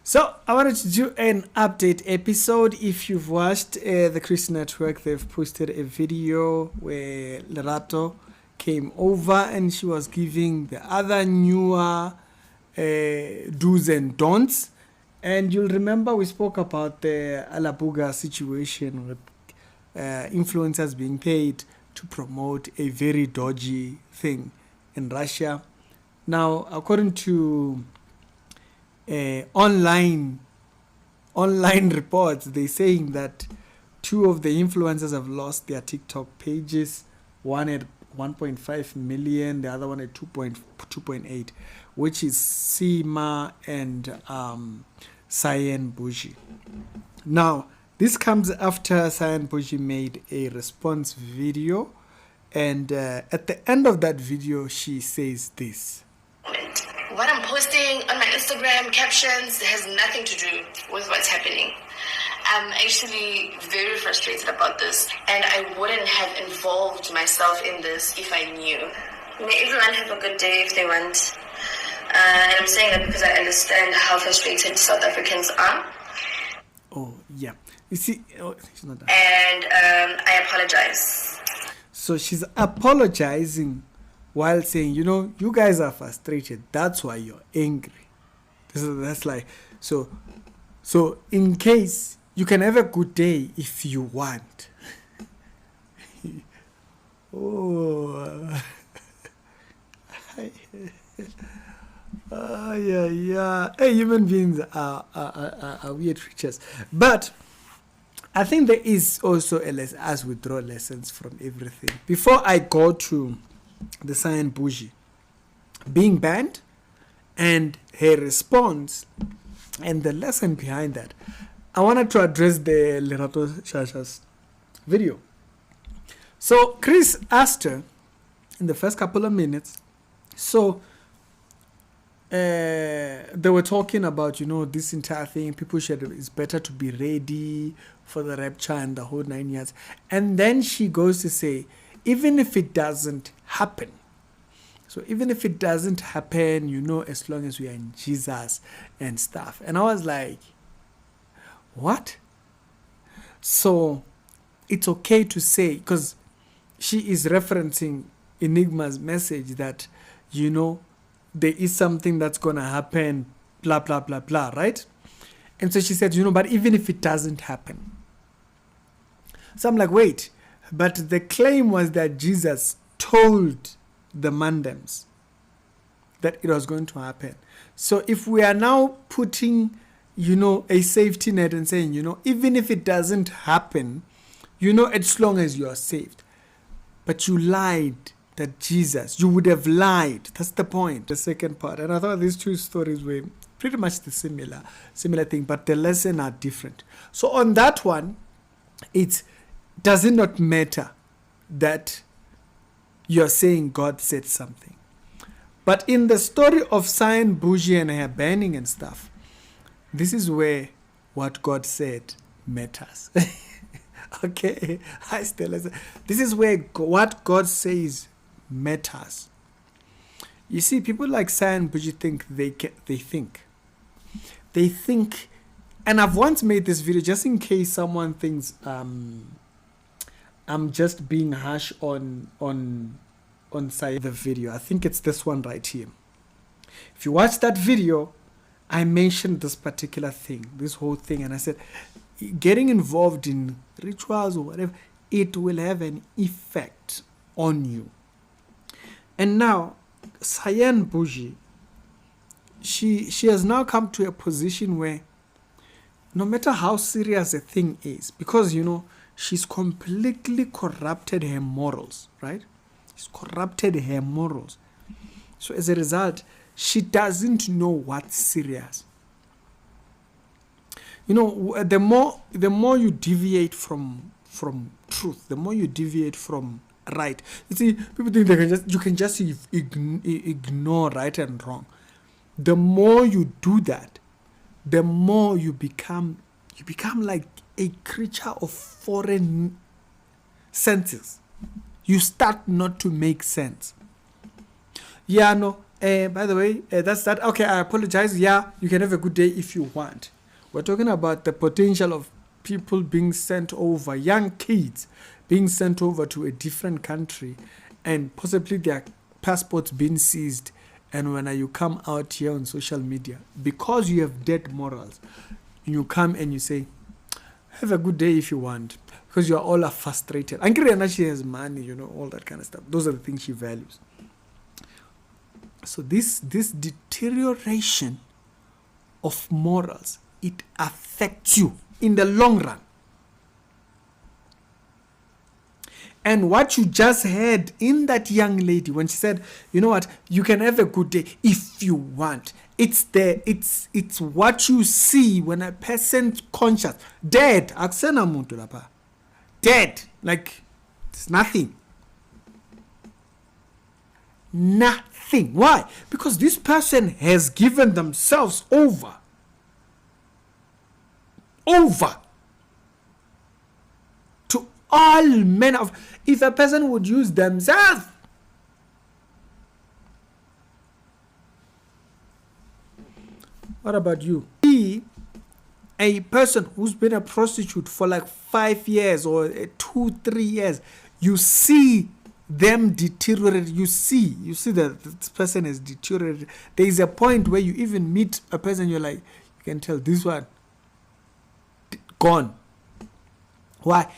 So I wanted to do an update episode. If you've watched the Chris Network, they've posted a video where Lerato came over and she was giving the other newer do's and don'ts. And you'll remember we spoke about the Alabuga situation with influencers being paid to promote a very dodgy thing in Russia. Now, according to online reports, they're saying that two of the influencers have lost their TikTok pages. One at 1.5 million, the other one at 2.8, which is Sima and Cyan Banned. Now, this comes after Cyan Banned made a response video, and at the end of that video, she says this. What I'm posting on my Instagram captions has nothing to do with what's happening. I'm actually very frustrated about this, and I wouldn't have involved myself in this if I knew. May everyone have a good day if they want. And I'm saying that because I understand how frustrated South Africans are. Oh, yeah. You see, she's not done. And I apologize. So she's apologizing while saying, you guys are frustrated. That's why you're angry. That's like, so in case you can have a good day if you want. Oh, yeah. Hey, human beings are weird creatures. But I think there is also a lesson, as we draw lessons from everything. Before I go to the Cyan Banned being banned and her response and the lesson behind that, I wanted to address the Lerato Cyan's video. So Chris asked her in the first couple of minutes, so they were talking about, this entire thing, it's better to be ready for the rapture and the whole 9 years. And then she goes to say, even if it doesn't happen, so even if it doesn't happen, as long as we are in Jesus and stuff. And I was like, what? So it's okay to say, because she is referencing Enigma's message that, there is something that's going to happen, blah, blah, blah, blah, right? And so she said, but even if it doesn't happen. So I'm like, wait, but the claim was that Jesus told the Mandems that it was going to happen. So if we are now putting, a safety net and saying, even if it doesn't happen, as long as you are saved. But you lied that you would have lied. That's the point, the second part. And I thought these two stories were pretty much the similar thing, but the lesson are different. So on that one, does it not matter that you're saying God said something? But in the story of Cyan Banned and her banning and stuff, this is where what God said matters. Okay, I still listen. This is where what God says matters. You see, people like Cyan Banned think they think, and I've once made this video just in case someone thinks I'm just being harsh on Cyan. The video, I think it's this one right here. If you watch that video, I mentioned this particular thing, this whole thing, and I said, getting involved in rituals or whatever, it will have an effect on you. And now, Cyan Banned, she has now come to a position where no matter how serious a thing is, because, she's completely corrupted her morals, right? She's corrupted her morals. So as a result, she doesn't know what's serious. The more you deviate from truth, the more you deviate from right. You see, people think you can just ignore right and wrong. The more you do that, the more you become like a creature of foreign senses. You start not to make sense. Yeah, no, By the way, that's that. Okay, I apologize. Yeah, you can have a good day if you want. We're talking about the potential of people being sent over, young kids being sent over to a different country, and possibly their passports being seized. And when you come out here on social media, because you have dead morals, you come and you say, have a good day if you want, because you're all frustrated. And Kriana, she has money, you know, all that kind of stuff. Those are the things she values. So this deterioration of morals, it affects you in the long run. And what you just heard in that young lady when she said, you know what, you can have a good day if you want. It's what you see when a person's conscious, dead, dead, like it's nothing. Nothing. Why? Because this person has given themselves over to all manner of. If a person would use themselves, what about you? Be a person who's been a prostitute for like 5 years or 2-3 years, you see them deteriorate. You see that this person is deteriorated. There is a point where you even meet a person, you're like, you can tell this one gone. Why?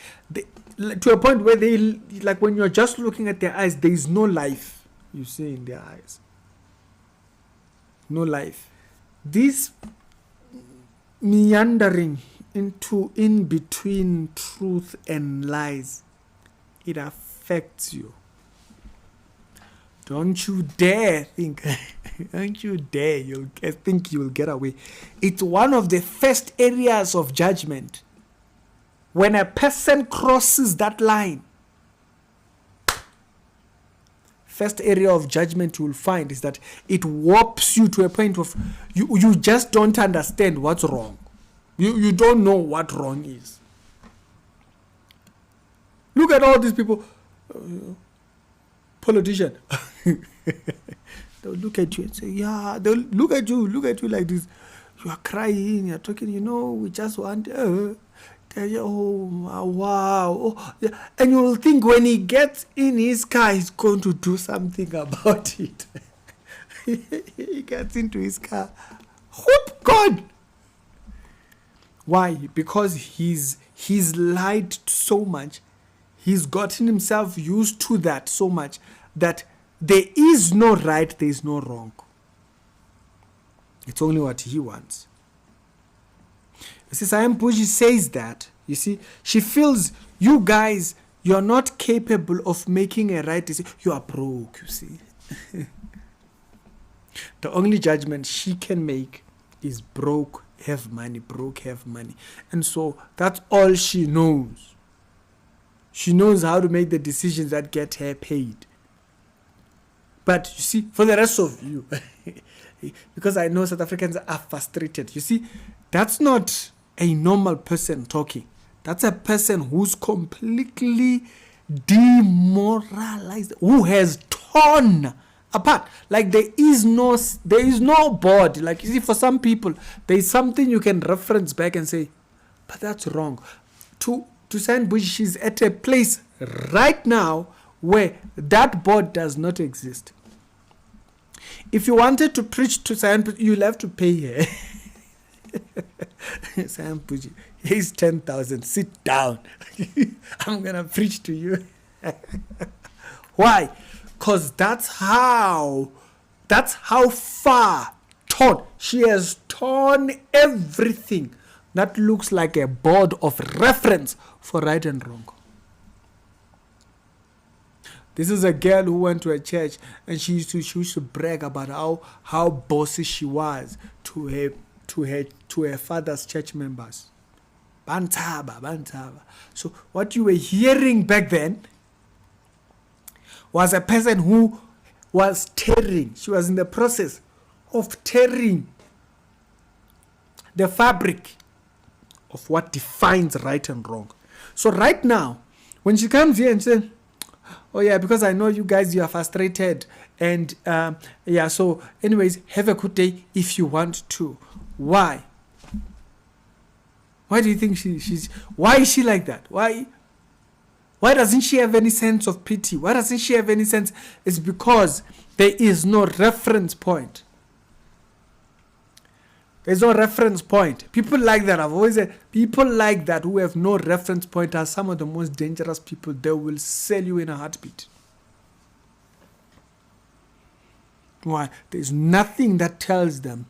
To a point where they, like when you're just looking at their eyes, there is no life you see in their eyes. No life. This meandering in between truth and lies, it affects you. Don't you dare think, don't you dare think you'll get away. It's one of the first areas of judgment. When a person crosses that line, first area of judgment you will find is that it warps you to a point of you just don't understand what's wrong. You don't know what wrong is. Look at all these people, politician. They'll look at you and say, yeah, they'll look at you like this. You are crying, you're talking, we just want, oh, wow. Oh, yeah. And you'll think when he gets in his car, he's going to do something about it. He gets into his car. Whoop, gone. Why? Because he's lied so much. He's gotten himself used to that so much that there is no right, there is no wrong. It's only what he wants. You see, Cyan Banned says that, you see, she feels you guys, you're not capable of making a right decision. You are broke, you see. The only judgment she can make is broke, have money, broke, have money. And so that's all she knows. She knows how to make the decisions that get her paid. But you see, for the rest of you, because I know South Africans are frustrated, you see, that's not a normal person talking. That's a person who's completely demoralized, who has torn apart. Like there is no board. Like you see, for some people, there is something you can reference back and say, but that's wrong. To Cyan Banned, she's at a place right now where that board does not exist. If you wanted to preach to Cyan Banned, you'll have to pay her. Cyan Banned, here's 10,000. Sit down. I'm gonna preach to you. Why? Because that's how far torn. She has torn everything that looks like a board of reference for right and wrong. This is a girl who went to a church and she used to brag about how bossy she was to her father's church members. Bantaba. So what you were hearing back then was a person who was tearing. She was in the process of tearing the fabric of what defines right and wrong. So right now, when she comes here and says, Oh yeah, because I know you guys, you are frustrated. And yeah, so anyways, have a good day if you want to. Why? Why do you think why is she like that? Why doesn't she have any sense of pity? Why doesn't she have any sense? It's because there is no reference point. There's no reference point. People like that, I've always said, people like that who have no reference point are some of the most dangerous people. They will sell you in a heartbeat. Why? There's nothing that tells them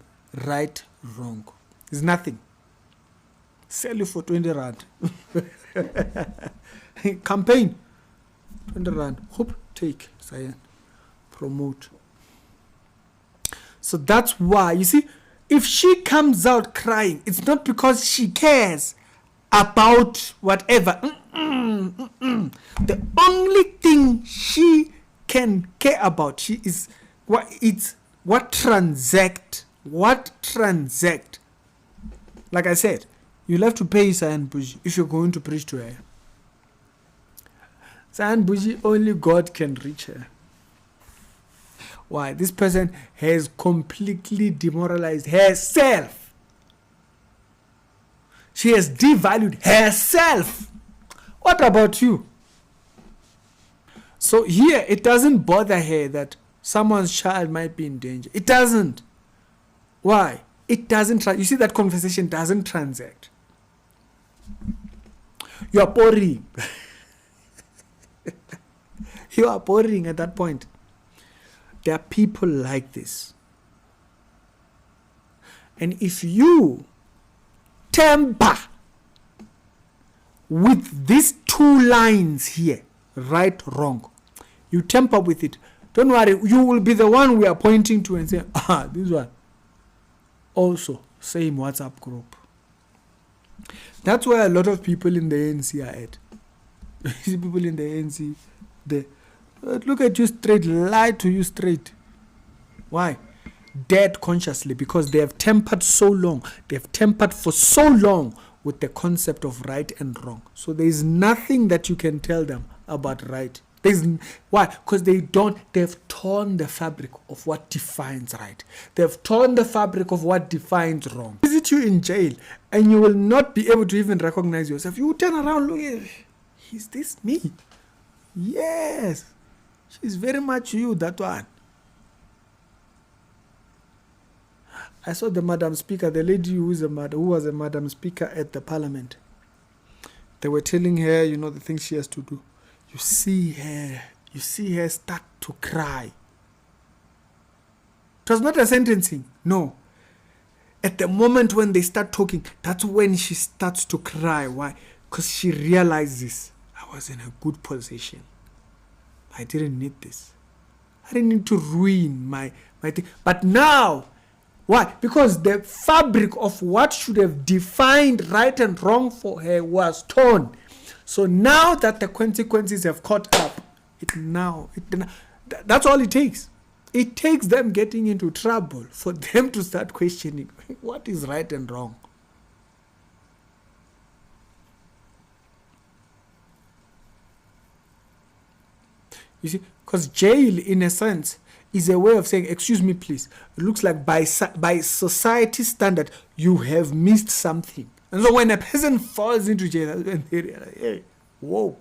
right, wrong. There's nothing. Sell you for 20 rand. Campaign. 20 rand. Hope, take, Cyan. Promote. So that's why, you see, if she comes out crying, it's not because she cares about whatever. The only thing she can care about, what transact. Like I said, you'll have to pay Cyan Bougie if you're going to preach to her. Cyan Bougie, only God can reach her. Why? This person has completely demoralized herself. She has devalued herself. What about you? So here, it doesn't bother her that someone's child might be in danger. It doesn't. Why? It doesn't. You see, that conversation doesn't transact. You are boring. You are boring at that point. There are people like this. And if you temper with these two lines here, right, wrong, you temper with it, don't worry, you will be the one we are pointing to and say, this one. Also, same WhatsApp group. That's where a lot of people in the ANC are at. You see people in the ANC, they look at you straight, lie to you straight. Why? Dead consciously, because they have tempered so long. They have tempered for so long with the concept of right and wrong. So there is nothing that you can tell them about right. Why? Because they've torn the fabric of what defines right. They've torn the fabric of what defines wrong. Visit you in jail and you will not be able to even recognize yourself. You turn around, look at, is this me? Yes. She's very much you, that one. I saw the Madam Speaker, the lady who was a Madam Speaker at the Parliament. They were telling her, the things she has to do. You see her start to cry. It was not a sentencing, no. At the moment when they start talking, that's when she starts to cry. Why? Because she realizes, I was in a good position. I didn't need this. I didn't need to ruin my thing. But now, why? Because the fabric of what should have defined right and wrong for her was torn. So now that the consequences have caught up, that's all it takes. It takes them getting into trouble for them to start questioning what is right and wrong. You see, because jail, in a sense, is a way of saying, excuse me, please. It looks like by society standard, you have missed something. And so when a person falls into jail, they realize, hey, whoa,